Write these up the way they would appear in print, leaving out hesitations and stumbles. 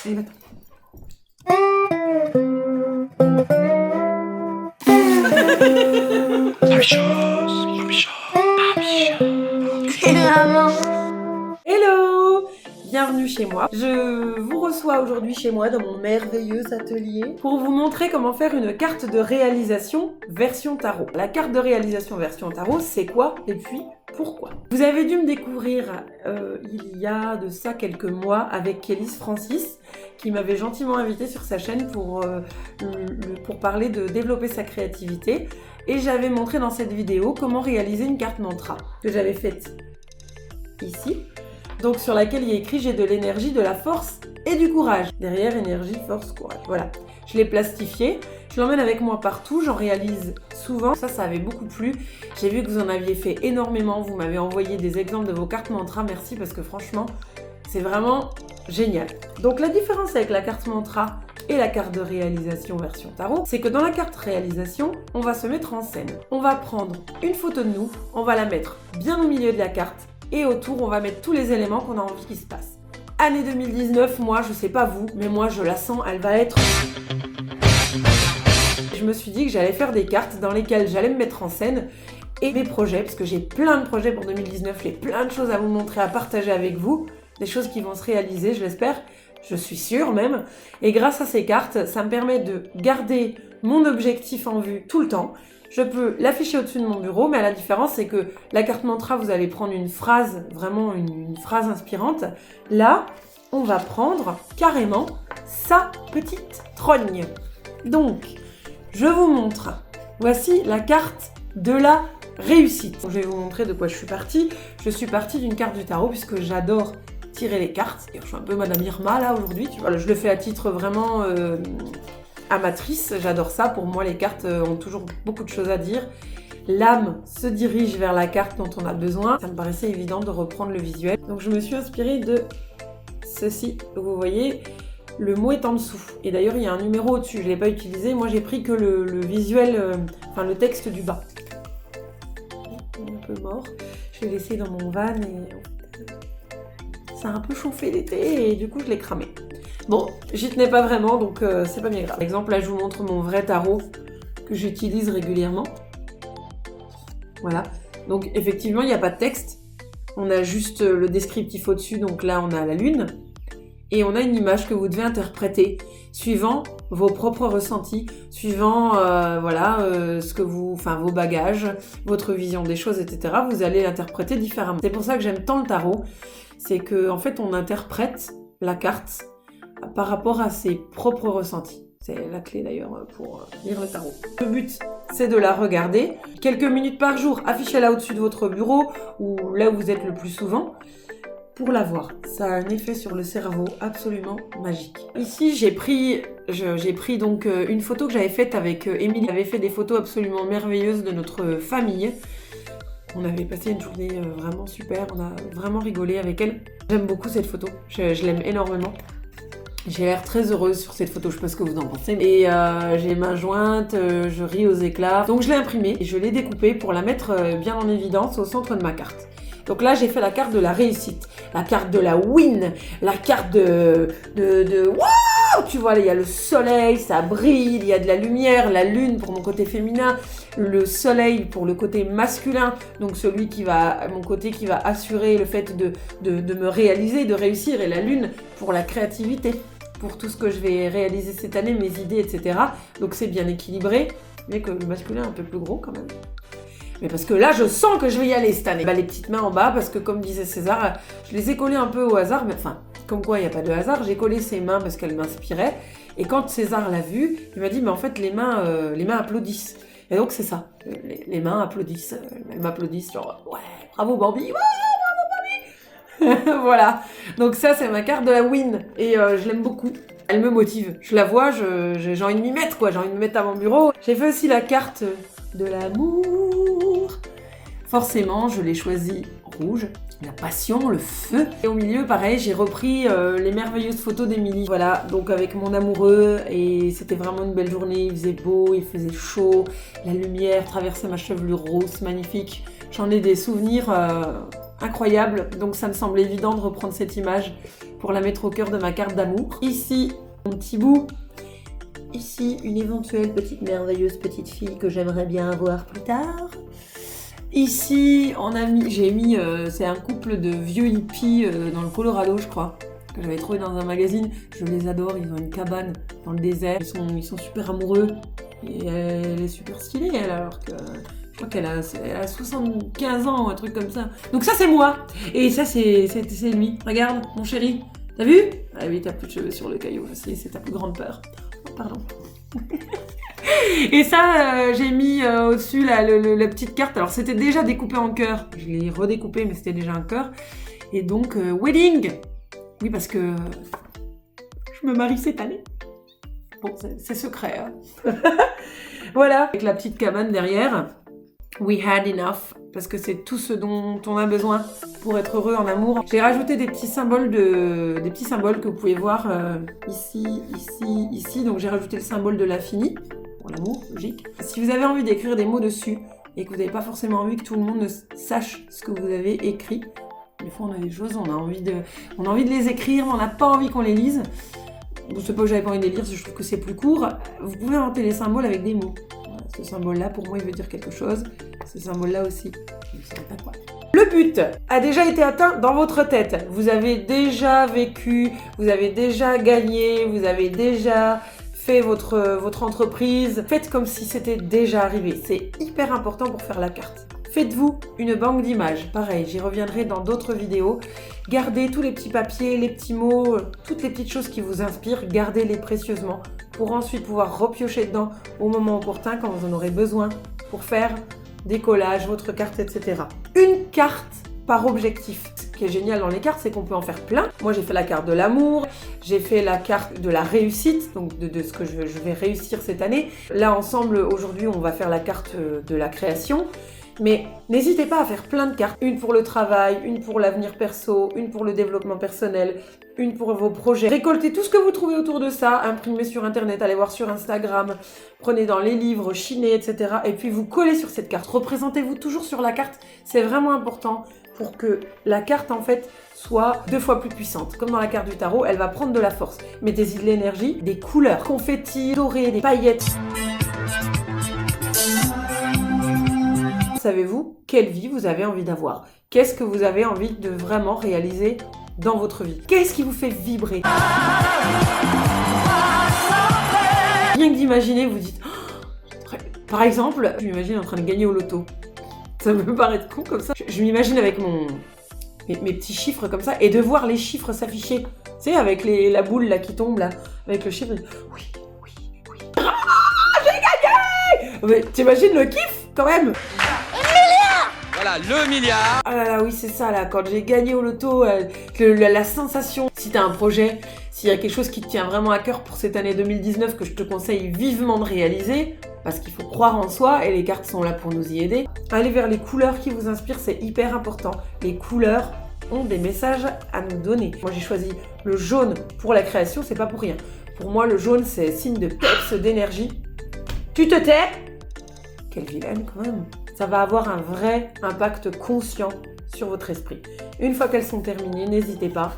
Allez, va-t'en. Hello! Bienvenue chez moi. Je vous reçois aujourd'hui chez moi dans mon merveilleux atelier pour vous montrer comment faire une carte de réalisation version tarot. La carte de réalisation version tarot, c'est quoi et puis pourquoi? Vous avez dû me découvrir il y a de ça quelques mois avec Kélis Francis qui m'avait gentiment invité sur sa chaîne pour parler de développer sa créativité. Et j'avais montré dans cette vidéo comment réaliser une carte mantra que j'avais faite ici, donc sur laquelle il y a écrit « J'ai de l'énergie, de la force et du courage ». Derrière, énergie, force, courage. Voilà. Je l'ai plastifié, je l'emmène avec moi partout, j'en réalise souvent. Ça avait beaucoup plu. J'ai vu que vous en aviez fait énormément, vous m'avez envoyé des exemples de vos cartes mantra, merci parce que franchement, c'est vraiment génial. Donc la différence avec la carte mantra et la carte de réalisation version tarot, c'est que dans la carte réalisation, on va se mettre en scène. On va prendre une photo de nous, on va la mettre bien au milieu de la carte et autour, on va mettre tous les éléments qu'on a envie qu'ils se passent. Année 2019, moi, je sais pas vous, mais moi, je la sens, elle va être... Je me suis dit que j'allais faire des cartes dans lesquelles j'allais me mettre en scène et mes projets, parce que j'ai plein de projets pour 2019, j'ai plein de choses à vous montrer, à partager avec vous, des choses qui vont se réaliser, je l'espère. Je suis sûre même. Et grâce à ces cartes, ça me permet de garder mon objectif en vue tout le temps. Je peux l'afficher au-dessus de mon bureau, mais la différence, c'est que la carte mantra, vous allez prendre une phrase, vraiment une phrase inspirante. Là, on va prendre carrément sa petite trogne. Donc, je vous montre. Voici la carte de la réussite. Je vais vous montrer de quoi je suis partie. Je suis partie d'une carte du tarot, puisque j'adore tirer les cartes. Je suis un peu Madame Irma là aujourd'hui. Voilà, je le fais à titre vraiment amatrice. J'adore ça. Pour moi, les cartes ont toujours beaucoup de choses à dire. L'âme se dirige vers la carte dont on a besoin. Ça me paraissait évident de reprendre le visuel. Donc je me suis inspirée de ceci. Vous voyez, le mot est en dessous. Et d'ailleurs, il y a un numéro au-dessus. Je ne l'ai pas utilisé. Moi, j'ai pris que le visuel, enfin le texte du bas. Un peu mort. Je l'ai laissé dans mon van et... ça a un peu chauffé l'été et du coup je l'ai cramé. Bon, j'y tenais pas vraiment donc c'est pas bien grave. Par exemple, là je vous montre mon vrai tarot que j'utilise régulièrement. Voilà. Donc effectivement il n'y a pas de texte. On a juste le descriptif au-dessus, donc là on a la lune. Et on a une image que vous devez interpréter suivant vos propres ressentis, suivant ce que vos bagages, votre vision des choses, etc. Vous allez l'interpréter différemment. C'est pour ça que j'aime tant le tarot. C'est qu'en fait, on interprète la carte par rapport à ses propres ressentis. C'est la clé d'ailleurs pour lire le tarot. Le but, c'est de la regarder quelques minutes par jour. Affichez-la au-dessus de votre bureau ou là où vous êtes le plus souvent pour la voir. Ça a un effet sur le cerveau absolument magique. Ici, j'ai pris donc une photo que j'avais faite avec Émilie. Elle avait fait des photos absolument merveilleuses de notre famille. On avait passé une journée vraiment super, on a vraiment rigolé avec elle. J'aime beaucoup cette photo, je l'aime énormément. J'ai l'air très heureuse sur cette photo, je sais pas ce que vous en pensez. Et j'ai les mains jointes, je ris aux éclats. Donc je l'ai imprimée et je l'ai découpée pour la mettre bien en évidence au centre de ma carte. Donc là, j'ai fait la carte de la réussite, la carte de la win, la carte de waouh, tu vois, là, il y a le soleil, ça brille, il y a de la lumière, la lune pour mon côté féminin, le soleil pour le côté masculin, donc mon côté qui va assurer le fait de me réaliser, de réussir, et la lune pour la créativité, pour tout ce que je vais réaliser cette année, mes idées, etc. Donc c'est bien équilibré, mais que le masculin est un peu plus gros quand même. Mais parce que là, je sens que je vais y aller cette année. Les petites mains en bas, parce que comme disait César, je les ai collées un peu au hasard, mais enfin, comme quoi il n'y a pas de hasard, j'ai collé ses mains parce qu'elles m'inspiraient. Et quand César l'a vu, il m'a dit, mais en fait, les mains applaudissent. Et donc, c'est ça. Les mains applaudissent. Elles m'applaudissent, genre, ouais, bravo Bambi, ouais, bravo Bambi. Voilà. Donc ça, c'est ma carte de la win. Et je l'aime beaucoup. Elle me motive. Je la vois, j'ai envie de m'y mettre, quoi. J'ai envie de me mettre à mon bureau. J'ai fait aussi la carte de l'amour. Forcément, je l'ai choisie rouge. La passion, le feu. Et au milieu, pareil, j'ai repris les merveilleuses photos d'Émilie. Voilà, donc avec mon amoureux. Et c'était vraiment une belle journée. Il faisait beau, il faisait chaud. La lumière traversait ma chevelure rose, magnifique. J'en ai des souvenirs incroyables. Donc ça me semble évident de reprendre cette image pour la mettre au cœur de ma carte d'amour. Ici, mon petit bout. Ici, une éventuelle petite merveilleuse petite fille que j'aimerais bien avoir plus tard. Ici, j'ai mis, c'est un couple de vieux hippies dans le Colorado, je crois, que j'avais trouvé dans un magazine. Je les adore, ils ont une cabane dans le désert, ils sont super amoureux. Et elle est super stylée, elle, alors que je crois qu'elle a 75 ans, un truc comme ça. Donc ça, c'est moi. Et ça, c'est lui. Regarde, mon chéri. T'as vu? Ah oui, t'as plus de cheveux sur le caillou, c'est ta plus grande peur. Oh, pardon. Et ça, j'ai mis au-dessus la petite carte. Alors, c'était déjà découpé en cœur. Je l'ai redécoupé, mais c'était déjà un cœur. Et donc, wedding. Oui, parce que je me marie cette année. Bon, c'est secret. Hein. Voilà, avec la petite cabane derrière. We had enough, parce que c'est tout ce dont on a besoin pour être heureux en amour. J'ai rajouté des petits symboles que vous pouvez voir ici, ici, ici. Donc j'ai rajouté le symbole de l'infini, pour l'amour, logique. Si vous avez envie d'écrire des mots dessus, et que vous n'avez pas forcément envie que tout le monde sache ce que vous avez écrit, des fois on a des choses, on a envie de les écrire, mais on n'a pas envie qu'on les lise. C'est pas que j'avais pas envie de les lire, je trouve que c'est plus court. Vous pouvez inventer les symboles avec des mots. Voilà, ce symbole-là, pour moi, il veut dire quelque chose. Ce symbole-là aussi, je ne sais pas quoi. Le but a déjà été atteint dans votre tête. Vous avez déjà vécu, vous avez déjà gagné, vous avez déjà fait votre entreprise. Faites comme si c'était déjà arrivé. C'est hyper important pour faire la carte. Faites-vous une banque d'images. Pareil, j'y reviendrai dans d'autres vidéos. Gardez tous les petits papiers, les petits mots, toutes les petites choses qui vous inspirent. Gardez-les précieusement pour ensuite pouvoir repiocher dedans au moment opportun quand vous en aurez besoin pour faire des collages, votre carte, etc. Une carte par objectif. Ce qui est génial dans les cartes, c'est qu'on peut en faire plein. Moi, j'ai fait la carte de l'amour, j'ai fait la carte de la réussite, donc de ce que je vais réussir cette année. Là, ensemble, aujourd'hui, on va faire la carte de la création. Mais n'hésitez pas à faire plein de cartes. Une pour le travail, une pour l'avenir perso, une pour le développement personnel, une pour vos projets. Récoltez tout ce que vous trouvez autour de ça, imprimez sur internet, allez voir sur Instagram, prenez dans les livres, chinez, etc. Et puis vous collez sur cette carte. Représentez-vous toujours sur la carte. C'est vraiment important pour que la carte, en fait, soit 2 fois plus puissante. Comme dans la carte du tarot, elle va prendre de la force. Mettez-y de l'énergie, des couleurs, confettis, dorés, des paillettes. Savez-vous quelle vie vous avez envie d'avoir? Qu'est-ce que vous avez envie de vraiment réaliser dans votre vie? Qu'est-ce qui vous fait vibrer? Rien que d'imaginer, vous dites... Oh, par exemple, je m'imagine en train de gagner au loto. Ça peut paraître con comme ça. Je m'imagine avec mes petits chiffres comme ça et de voir les chiffres s'afficher. Tu sais, avec la boule là qui tombe là, avec le chiffre. Oui, oui, oui. Ah, j'ai gagné! Mais t'imagines le kiff quand même? Voilà, le milliard. Ah là là, oui, c'est ça, là, quand j'ai gagné au loto, la sensation, si t'as un projet, s'il y a quelque chose qui te tient vraiment à cœur pour cette année 2019 que je te conseille vivement de réaliser, parce qu'il faut croire en soi et les cartes sont là pour nous y aider. Allez vers les couleurs qui vous inspirent, c'est hyper important. Les couleurs ont des messages à nous donner. Moi, j'ai choisi le jaune pour la création, c'est pas pour rien. Pour moi, le jaune, c'est signe de peps, d'énergie. Tu te tais? Quelle vilaine, quand même. Ça va avoir un vrai impact conscient sur votre esprit. Une fois qu'elles sont terminées, n'hésitez pas.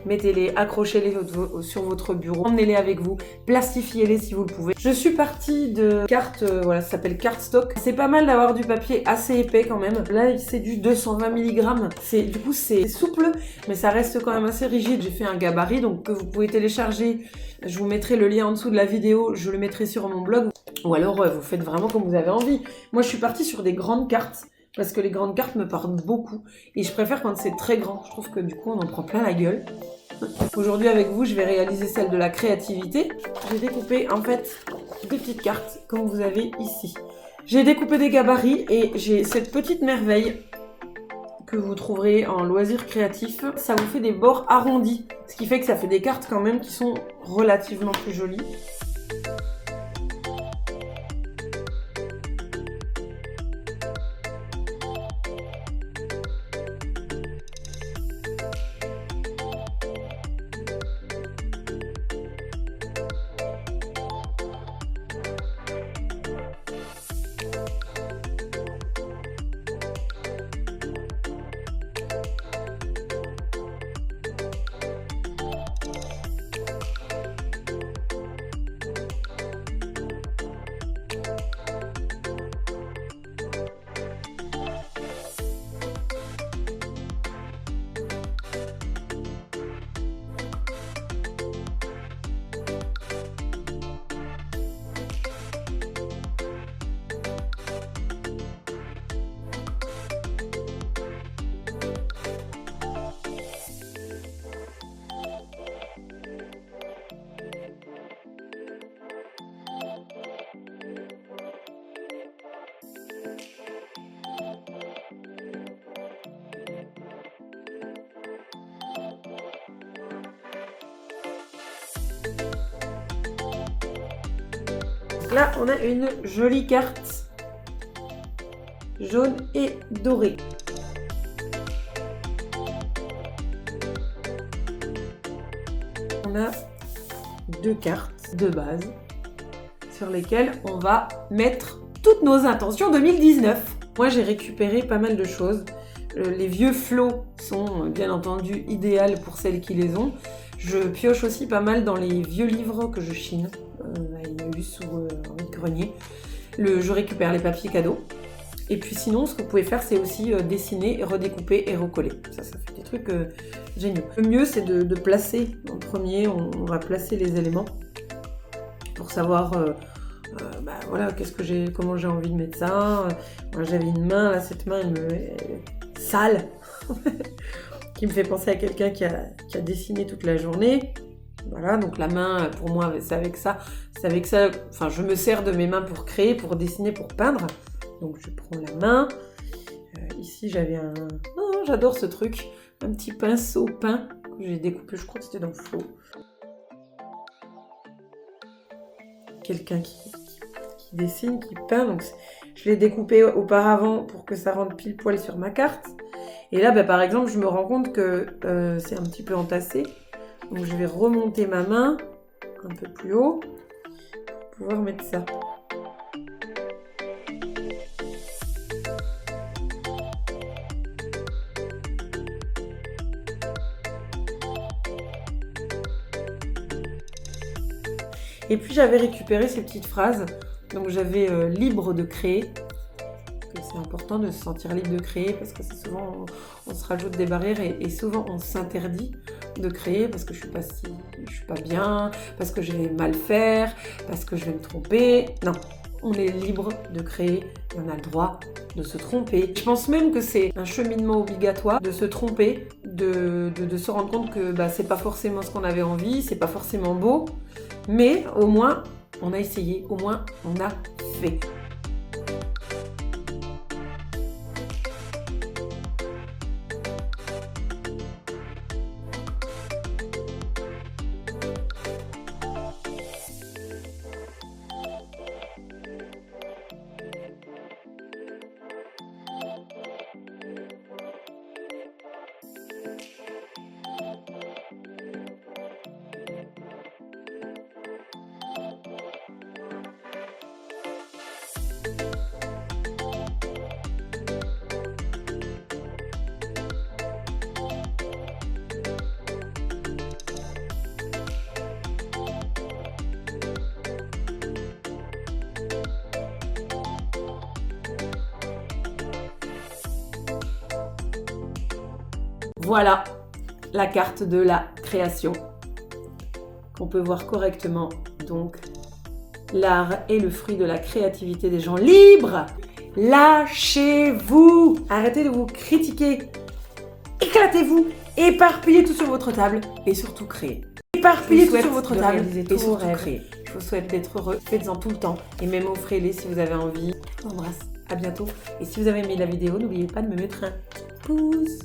Mettez-les, accrochez-les sur votre bureau, emmenez-les avec vous, plastifiez-les si vous le pouvez. Je suis partie de cartes, voilà, ça s'appelle cardstock. C'est pas mal d'avoir du papier assez épais quand même. Là, c'est du 220 mg. Du coup, c'est souple, mais ça reste quand même assez rigide. J'ai fait un gabarit, donc que vous pouvez télécharger. Je vous mettrai le lien en dessous de la vidéo, je le mettrai sur mon blog. Ou alors, vous faites vraiment comme vous avez envie. Moi, je suis partie sur des grandes cartes. Parce que les grandes cartes me parlent beaucoup. Et je préfère quand c'est très grand. Je trouve que du coup, on en prend plein la gueule. Aujourd'hui, avec vous, je vais réaliser celle de la créativité. J'ai découpé, en fait, des petites cartes, comme vous avez ici. J'ai découpé des gabarits et j'ai cette petite merveille que vous trouverez en loisirs créatifs. Ça vous fait des bords arrondis. Ce qui fait que ça fait des cartes quand même qui sont relativement plus jolies. Donc là, on a une jolie carte jaune et dorée. On a 2 cartes de base sur lesquelles on va mettre toutes nos intentions 2019. Moi, j'ai récupéré pas mal de choses. Les vieux flots sont bien entendu idéales pour celles qui les ont. Je pioche aussi pas mal dans les vieux livres que je chine à Emmaüs ou en vide-grenier. Je récupère les papiers cadeaux. Et puis sinon, ce que vous pouvez faire, c'est aussi dessiner, redécouper et recoller. Ça fait des trucs géniaux. Le mieux, c'est de placer. En premier, on va placer les éléments pour savoir voilà, comment j'ai envie de mettre ça. Moi, j'avais une main, là, cette main, elle est sale, qui me fait penser à quelqu'un qui a dessiné toute la journée. Voilà, donc la main, pour moi, c'est avec ça. Enfin, je me sers de mes mains pour créer, pour dessiner, pour peindre. Donc je prends la main. Ici j'avais j'adore ce truc, un petit pinceau peint que j'ai découpé, je crois que c'était dans le flot. Quelqu'un qui dessine, qui peint, donc je l'ai découpé auparavant pour que ça rentre pile poil sur ma carte. Et là, par exemple, je me rends compte que c'est un petit peu entassé. Donc je vais remonter ma main un peu plus haut pour pouvoir mettre ça. Et puis j'avais récupéré ces petites phrases, donc j'avais libre de créer. C'est important de se sentir libre de créer parce que c'est souvent on se rajoute des barrières et souvent on s'interdit de créer parce que je suis pas bien, parce que je vais mal faire, parce que je vais me tromper. Non, on est libre de créer et on a le droit de se tromper. Je pense même que c'est un cheminement obligatoire de se tromper, de se rendre compte que c'est pas forcément ce qu'on avait envie, c'est pas forcément beau, mais au moins on a essayé, au moins on a fait. Voilà la carte de la création qu'on peut voir correctement. Donc, l'art est le fruit de la créativité des gens libres. Lâchez-vous. Arrêtez de vous critiquer. Éclatez-vous. Éparpillez tout sur votre table et surtout créez. Éparpillez tout sur votre table et surtout créez. Je vous souhaite d'être heureux. Faites-en tout le temps et même offrez-les si vous avez envie. Je vous embrasse. À bientôt. Et si vous avez aimé la vidéo, n'oubliez pas de me mettre un pouce.